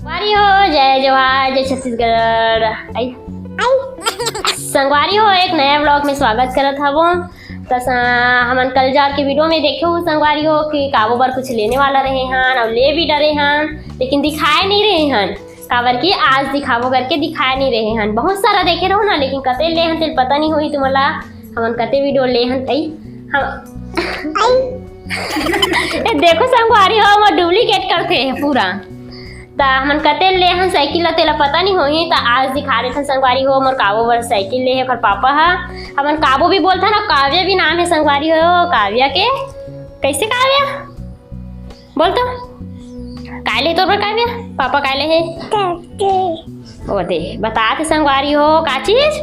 संगवारी हो जय जवाहर जय छत्तीसगढ़। संगवारी हो एक नया ब्लॉग में स्वागत करत हवो। हमन कल जार के वीडियो में देखे हो संगवारी हो कि काबो बर कुछ लेने वाला रहे हन और ले भी डरे हन, लेकिन दिखाए नहीं रहे हन। काबर की आज दिखावो करके दिखाए नहीं रहे हन। बहुत सारा देखे रहो ना, लेकिन कते ले हन तेल पता नहीं होई तुमला हमन कते वीडियो ले हन तई हम देखो संगवारी हो वो डुप्लीकेट करते है पूरा। ता हमन कते ले हन साइकिल तेला पता नहीं होही। ता आज दिखा रहे थे संगवारी हो मोर काबो बर साइकिल ले है पर पापा हा। हमन काबो भी बोलता ना, काव्या भी नाम है संगवारी हो। काव्या के कैसे काव्या बोलता काले तो पर काव्या पापा काले है ओ दे बता थे संगवारी हो का चीज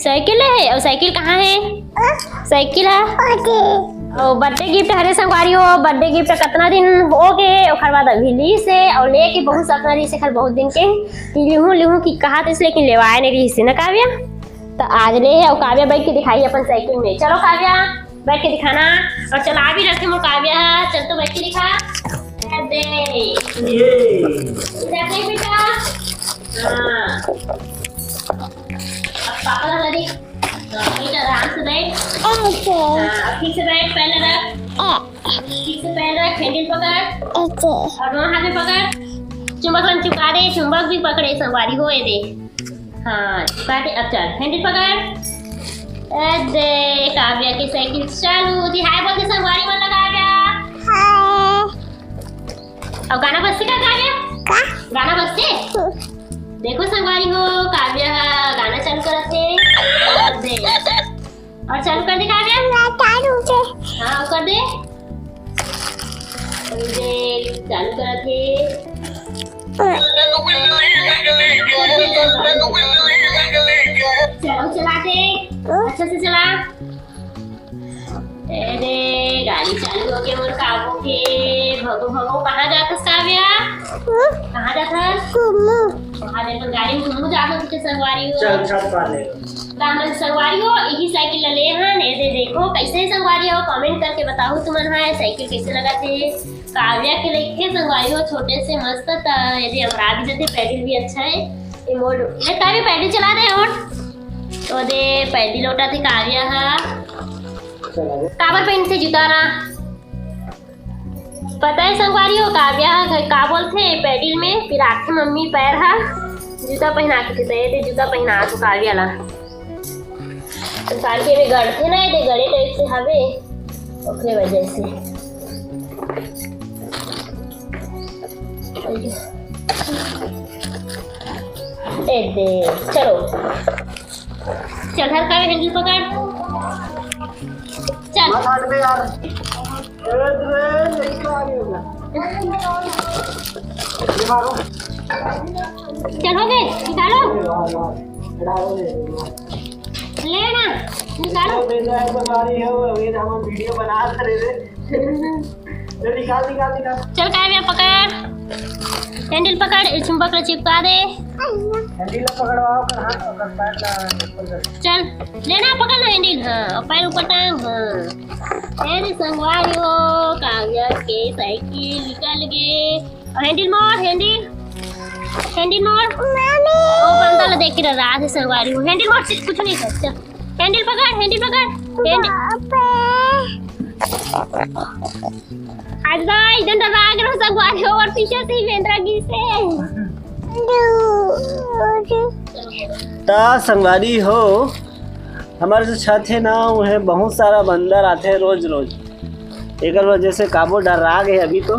साइकिल है। और साइकिल कहाँ है? साइकिल है और बर्थडे गिफ्ट हरे संगवारी हो। बर्थडे गिफ्ट कितना दिन हो गए और बाद अभी ली से और लेके बहुत सपना रही से खर बहुत दिन के लिहूं की कहा थे, लेकिन लेवाए नहीं रही से ना काव्या। तो आज ले है और काव्या बैठ के दिखाई अपन साइकिल में। चलो काव्या बैठ के दिखाना और चला भी रखे मोर काव्या। चल तो बैठ के दिखा दे बेटा। हाँ पापा का लड़ी आराम से बैठ। ठीक से बैठ, पहले रख ठीक से पहले रख। हैंडल पकड़ और दोनों हाथ में पकड़। चुंबक चुका दे, चुंबक भी पकड़े संगवारी हो दे। हाँ चुका दे। अब चल हैंडल पकड़ दे। काव्या की साइकिल चालू थी। हाय बोलते संगवारी बोल काव्या। अब गाना बजते का काव्या? गाना बजते देखो संगवारी हो। काव्या गाना चालू करते और चालू कर दे काव्या। हाँ कर दे चालू करते। चलो चलाते अच्छा से चला। अरे गाड़ी चालू हो गई मोर काबू के। भगो भगो कहाँ जाता काव्या? कहाँ जाता? गाड़ी में घूमू जाता थे संगवारी हो। चल छत पर ले दामन संगवारी हो यही साइकिल ले हन। ऐसे देखो कैसे संगवारी हो, कमेंट करके बताओ तुमन है साइकिल कैसे लगा थे। काव्या के लेके संगवारी हो छोटे से मस्त। यदि हमरा भी जाते पैडल भी अच्छा है। ये मोड़ ये काव्या पैडल चला दे और तो दे पैडल लोटा थे काव्या हा। काबर पेन से जूता ना पता है संगवारी हो। काव्या का बोलते पैडल में फिर आके मम्मी पैर हा जूता पहना के थे जूता पहना तो काव्या ला साल के में गढ़ थे ना ये गड़े टाइप से हवे ओकरे वजह से। ए दे चलो चल हर का हैंडल पकड़ चल हट में यार। चलोगे निकालो लेना निकालो। हम वीडियो बना रहे थे। निकाल निकाल निकाल। चल काव्या पकड़ हैंडल पकड़ चुंबक चिपका दे। हैंडल पकड़वाओ कर हाथ कर पैर का चल लेना पकड़ ना हैंडल। हाँ और पैर ऊपर टांग। हाँ अरे संगवारी हो काव्या के साइकिल निकल गए। हैंडल मोड़ हैंडल मोड़ ओ बंदा देख रहा है संगवारी हो। हैंडल मोड़ कुछ नहीं कर। चल हैंडल पकड़ आज इधर दबा के संगवारी हो और पीछे से वेंद्रा गिर से ता संगवारी हो। हमारे जो छत है ना वो है बहुत सारा बंदर आते हैं रोज रोज। एक वजह से काबू डरा गए अभी तो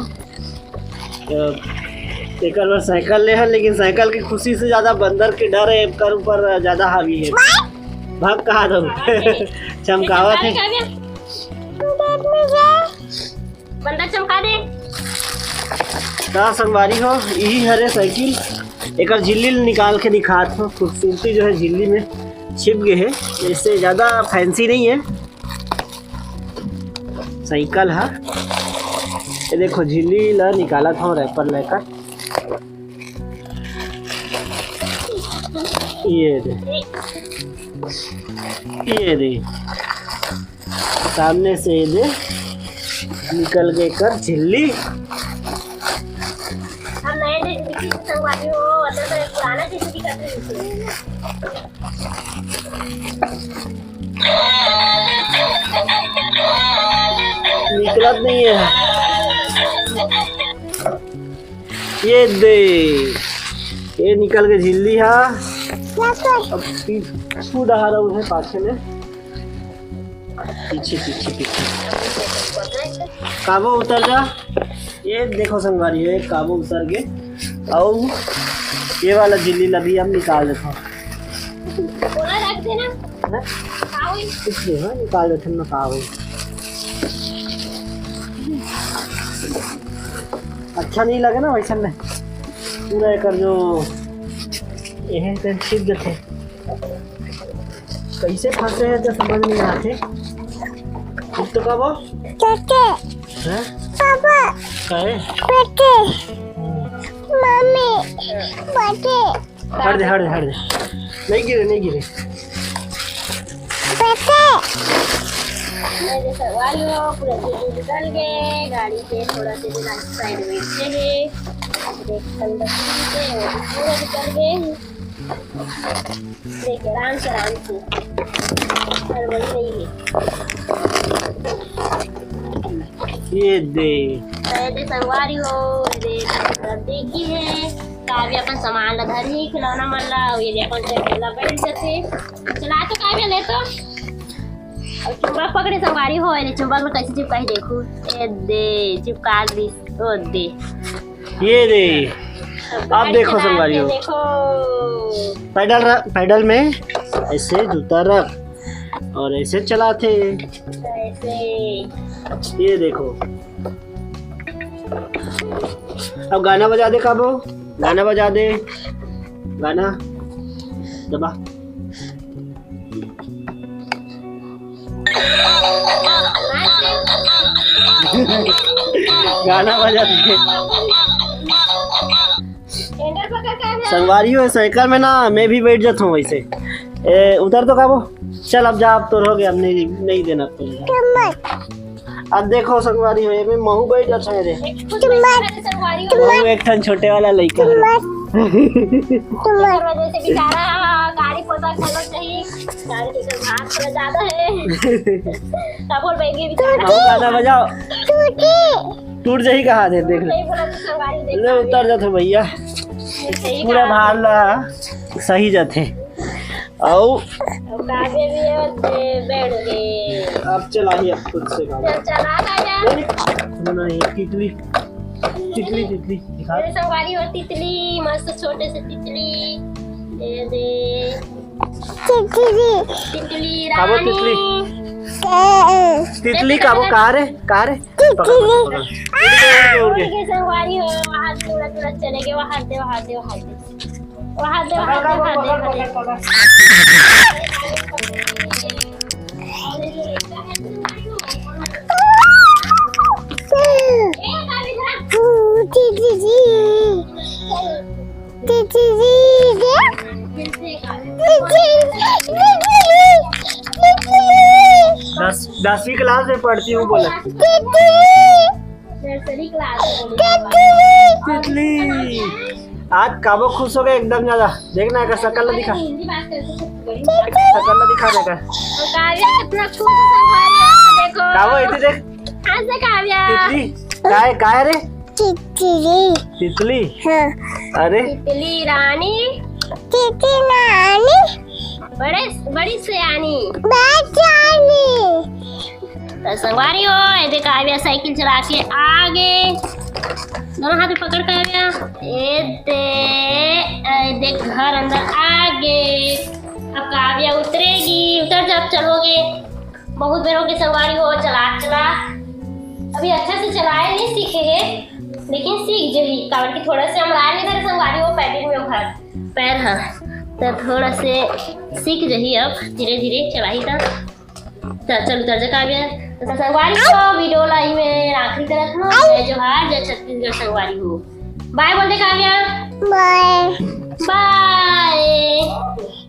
एक बार साइकिल ले है, लेकिन साइकिल की खुशी से ज्यादा बंदर के डर है कर ऊपर ज्यादा हावी है। भाग कहा दो चमकावत है बंदर चमका दे। ता संगवारी हो यही हरे साइकिल एक झिल्ली निकाल के दिखात हो। खूबसूरती जो है झिल्ली में छिप गए है। इससे ज्यादा फैंसी नहीं है साइकिल है। ये देखो झिल्ली ला निकाला था रैपर लेकर। ये दे सामने से ये दे निकल के कर झिल्ली। हम नया देखिए संगवारी हो मतलब तो पुराना जैसे दिखत है। निकलत नहीं है। ये दे, ये निकल के झिल्ली है। अब पीछू डहा रहा है पाछे में, पीछे पीछे पीछे काबो उतर जा। ये देखो संगवारी है, काबो उतर गए और ये वाला झिल्ली लभी हम निकाल देता हूँ। रख देना कुछ नहीं है, निकाल देते हैं ना काबो। अच्छा नहीं लगे ना वैसा में पूरा एक जो ये छिप थे कैसे फंसे हैं तो समझ नहीं आते। तो कब है पापा कहे मम्मी हट दे नहीं गिरे मेरे सवाल हो पूरा चीज निकल गए गाड़ी से थोड़ा से दिन साइड में चले देख अंदर से वो पूरा निकल गए। देखिए आराम से हड़बड़ी नहीं है। ये दे पहले संगवारी हो देखी है काव्य अपन सामान ला धर ही खिलौना मन ला ये अपन चला बैठ जाते चला तो काव्य ले तो और चुंबक पकड़े संगवारी हो ये चुंबक में कैसे चिपका ही देखो ए दे चिपका दी ओ दे ये दे। अब देखो संगवारी हो देखो पैडल में ऐसे जूता रख और ऐसे चलाते ऐसे। ये देखो अब गाना बजा दे काबो, गाना बजा दे, गाना दबा। गाना बजा दे। संगवारी हो साइकिल में ना मैं भी बैठ जाता हूँ वैसे। उधर तो काबो चल अब जा, अब तो हो गया, अब नहीं देना तो। अब देखो संगवारी हो मैं महू बैठ जाता है रे। महू एक ठन छोटे वाला लड़का है। वजह से बेचारा गाड़ी पोता खलो चाहिए गाड़ी के भाग थोड़ा ज्यादा है कबूल बैगे बेचारा। गाना बजाओ टूट जाही कहाँ थे देख ले उतर जाते भैया पूरा भार ला सही जाते आओ काव्य भी बैठ गए। अब चलाइए अब खुद से चला नहीं तितली दिखा संगवारी हो तितली मस्त छोटे से तितली दे दे तितली काबो रानी तितली काबो कहाँ रे संगवारी हो वहाँ थोड़ा चलेंगे वहाँ दे दसवीं क्लास में पढ़ती हूँ बोला नर्सरी क्लास तितली। आज काबो खुश हो गए एकदम ज्यादा। देखना है शकल दिखा देगा कितना खुश है देखो काबो इतनी देख ऐसे काव्या तितली काय रे तितली अरे तितली रानी बड़ी सयानी तो संगवारी हो ऐसे काव्या साइकिल चला के आगे दोनों हाथ में पकड़ काव्या देख घर अंदर आगे। अब काव्या उतरेगी उतर जब चलोगे बहुत बेरों की संगवारी हो चला अभी अच्छा से चलाए नहीं सीखे हैं लेकिन सीख जो ही कावड़ की थोड़ा से हम लाए नहीं धरे संगवारी हो पैदल में उखाड़ पैर हाँ तो थोड़ा से सीख जही अब धीरे धीरे चलाई था चल उतर जा काव्या तो संगवारी हो वीडियो लाई में आखिरी तरफ हो जय जोहार जय छत्तीसगढ़ संगवारी हो बाय बोल दे काव्या बाय।